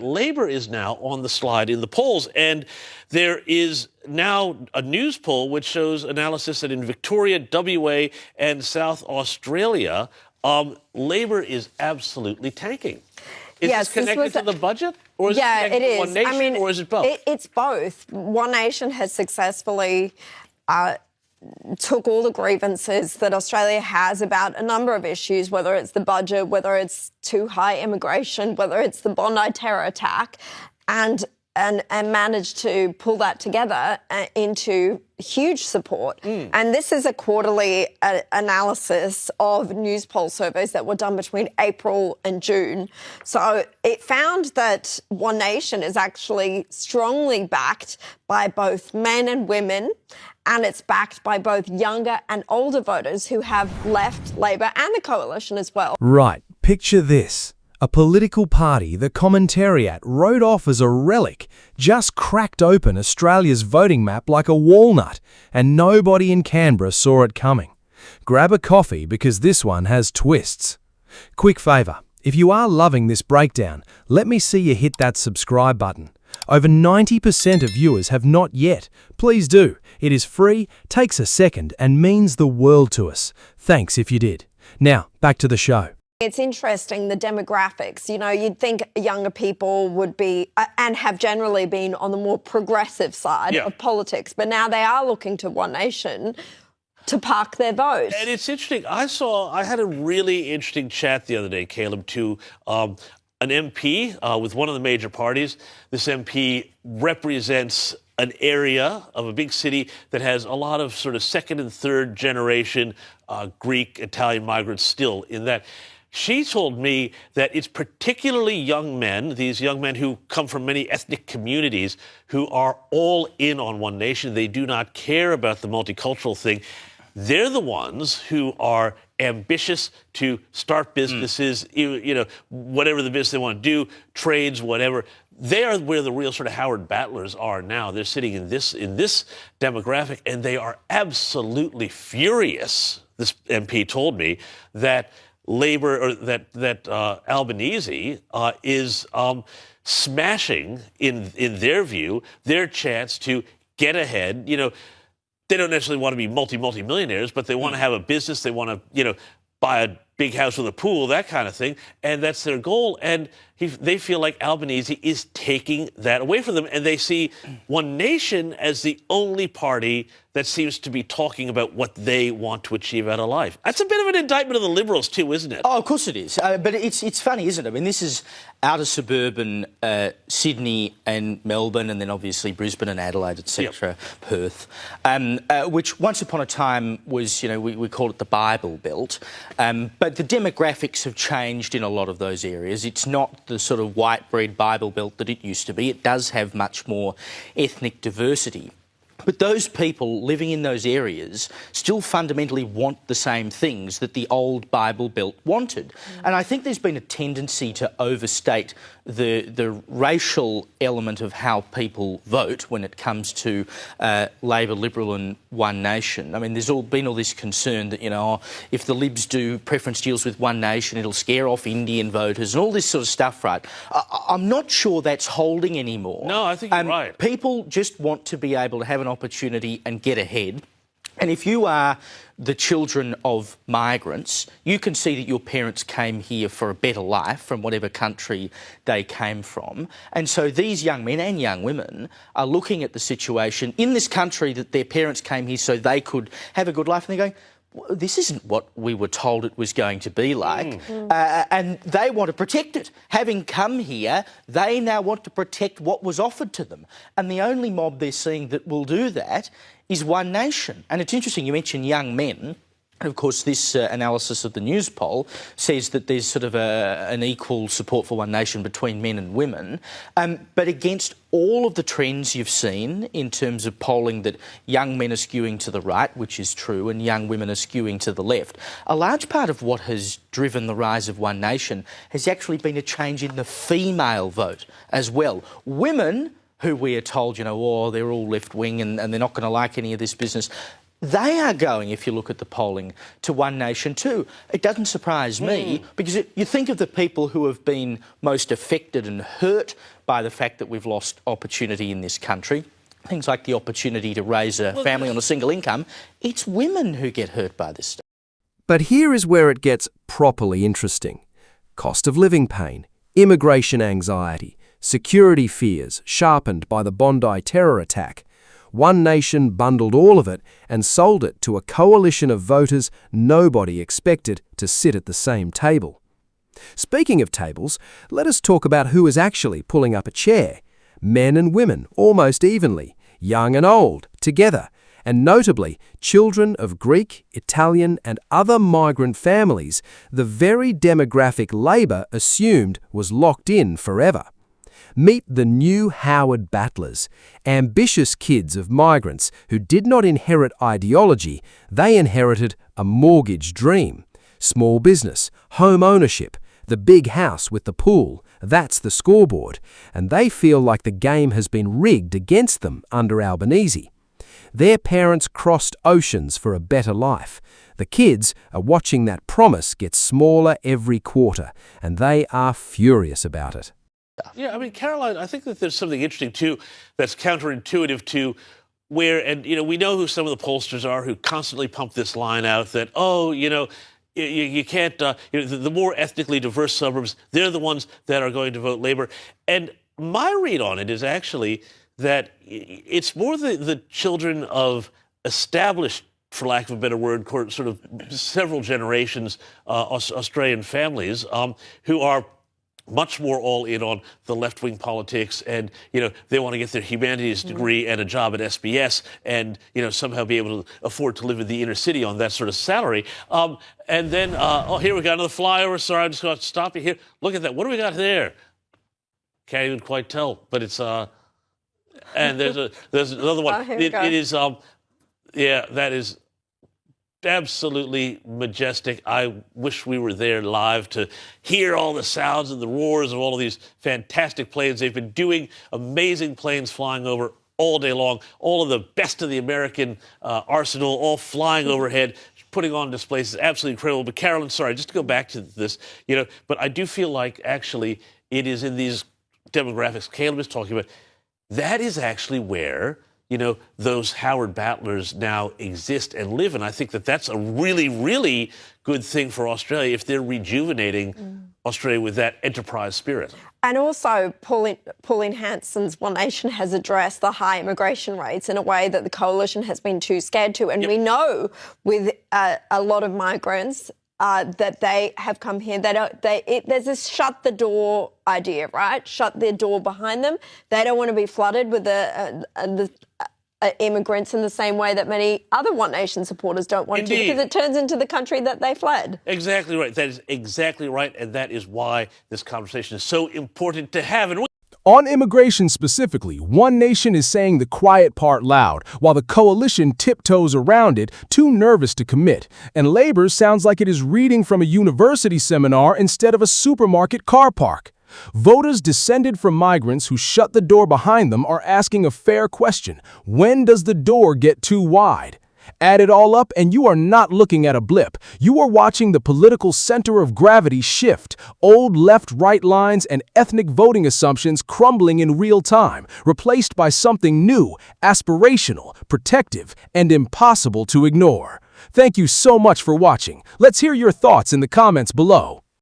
Labour is now on the slide in the polls, and there is now a news poll which shows analysis that in Victoria, WA, and South Australia, Labour is absolutely tanking. Is this connected to the budget? Or is it connected to One Nation, or is it both? It's both. One Nation has successfully took all the grievances that Australia has about a number of issues, whether it's the budget, whether it's too high immigration, whether it's the Bondi terror attack, and managed to pull that together into huge support. And this is a quarterly analysis of news poll surveys that were done between April and June. So it found that One Nation is actually strongly backed by both men and women, and it's backed by both younger and older voters who have left Labor and the coalition as well. Right. Picture this. A political party the commentariat wrote off as a relic just cracked open Australia's voting map like a walnut, and nobody in Canberra saw it coming. Grab a coffee because this one has twists. Quick favour, if you are loving this breakdown, let me see you hit that subscribe button. Over 90% of viewers have not yet. Please do. It is free, takes a second, and means the world to us. Thanks if you did. Now, back to the show. It's interesting, the demographics. You know, you'd think younger people would be, and have generally been, on the more progressive side of politics, but now they are looking to One Nation to park their vote. And it's interesting. I had a really interesting chat the other day, Caleb, to an MP with one of the major parties. This MP represents an area of a big city that has a lot of sort of second and third generation Greek, Italian migrants still in that. She told me that it's particularly young men, these young men who come from many ethnic communities, who are all in on One Nation. They do not care about the multicultural thing. They're the ones who are ambitious to start businesses, you know, whatever the business they want to do, trades, whatever. They are where the real sort of Howard Battlers are now. They're sitting in this demographic, and they are absolutely furious, this MP told me, that Labour, or that Albanese is smashing, in their view, their chance to get ahead. You know, they don't necessarily want to be multi-millionaires, but they want to have a business. They want to, you know, buy a big house with a pool, that kind of thing, and that's their goal. And they feel like Albanese is taking that away from them, and they see One Nation as the only party that seems to be talking about what they want to achieve out of life. That's a bit of an indictment of the Liberals too, isn't it? Oh, of course it is. But it's funny, isn't it? I mean, this is outer suburban Sydney and Melbourne, and then obviously Brisbane and Adelaide, etc., Perth, which once upon a time was, you know, we called it the Bible Belt. But the demographics have changed in a lot of those areas. It's not the sort of white bread Bible Belt that it used to be. It does have much more ethnic diversity. But those people living in those areas still fundamentally want the same things that the old Bible Belt wanted. And I think there's been a tendency to overstate the racial element of how people vote when it comes to Labor, Liberal and One Nation. I mean, there's been all this concern that, you know, if the Libs do preference deals with One Nation, it'll scare off Indian voters and all this sort of stuff, right? I'm not sure that's holding anymore. No, I think you're right. People just want to be able to have an opportunity and get ahead. And if you are the children of migrants, you can see that your parents came here for a better life from whatever country they came from. And so these young men and young women are looking at the situation in this country that their parents came here so they could have a good life, and they're going, well, this isn't what we were told it was going to be like. And they want to protect it. Having come here, they now want to protect what was offered to them. And the only mob they're seeing that will do that is One Nation. And it's interesting, you mentioned young men. And of course, this analysis of the news poll says that there's sort of an equal support for One Nation between men and women. But against all of the trends you've seen in terms of polling that young men are skewing to the right, which is true, and young women are skewing to the left, a large part of what has driven the rise of One Nation has actually been a change in the female vote as well. Women, who we are told, you know, oh, they're all left-wing and they're not going to like any of this business, They are going, if you look at the polling, to One Nation too. It doesn't surprise me because you think of the people who have been most affected and hurt by the fact that we've lost opportunity in this country, things like the opportunity to raise a family on a single income. It's women who get hurt by this stuff. But here is where it gets properly interesting. Cost of living pain, immigration anxiety, security fears sharpened by the Bondi terror attack. One Nation bundled all of it and sold it to a coalition of voters nobody expected to sit at the same table. Speaking of tables, let us talk about who is actually pulling up a chair. Men and women, almost evenly, young and old, together, and notably, children of Greek, Italian and other migrant families, the very demographic Labour assumed was locked in forever. Meet the new Howard Battlers, ambitious kids of migrants who did not inherit ideology, they inherited a mortgage dream. Small business, home ownership, the big house with the pool, that's the scoreboard, and they feel like the game has been rigged against them under Albanese. Their parents crossed oceans for a better life. The kids are watching that promise get smaller every quarter, and they are furious about it. Yeah, I mean, Caroline, I think that there's something interesting, too, that's counterintuitive to where, and, we know who some of the pollsters are who constantly pump this line out that, you can't, the more ethnically diverse suburbs, they're the ones that are going to vote Labour. And my read on it is actually that it's more the children of established, for lack of a better word, sort of several generations Australian families who are much more all in on the left-wing politics, and they want to get their humanities degree and a job at SBS, and somehow be able to afford to live in the inner city on that sort of salary. And then here we got another flyover. Sorry, I'm just going to stop you here. Look at that. What do we got there? Can't even quite tell, but it's and there's another one. It is that is absolutely majestic. I wish we were there live to hear all the sounds and the roars of all of these fantastic planes. They've been doing amazing planes flying over all day long. All of the best of the American arsenal, all flying overhead, putting on displays. It's absolutely incredible. But Carolyn, sorry, just to go back to this, but I do feel like actually it is in these demographics Caleb is talking about. That is actually where those Howard Battlers now exist and live. And I think that that's a really, really good thing for Australia if they're rejuvenating Australia with that enterprise spirit. And also, Pauline Hanson's One Nation has addressed the high immigration rates in a way that the coalition has been too scared to. And we know with a lot of migrants that they have come here. There's this shut the door idea, right? Shut their door behind them. They don't want to be flooded with the immigrants in the same way that many other One Nation supporters don't want to, because it turns into the country that they fled. Exactly right. That is exactly right, and that is why this conversation is so important to have. And on immigration specifically, One Nation is saying the quiet part loud, while the coalition tiptoes around it, too nervous to commit. And Labour sounds like it is reading from a university seminar instead of a supermarket car park. Voters descended from migrants who shut the door behind them are asking a fair question. When does the door get too wide? Add it all up and you are not looking at a blip. You are watching the political center of gravity shift, old left-right lines and ethnic voting assumptions crumbling in real time, replaced by something new, aspirational, protective, and impossible to ignore. Thank you so much for watching. Let's hear your thoughts in the comments below.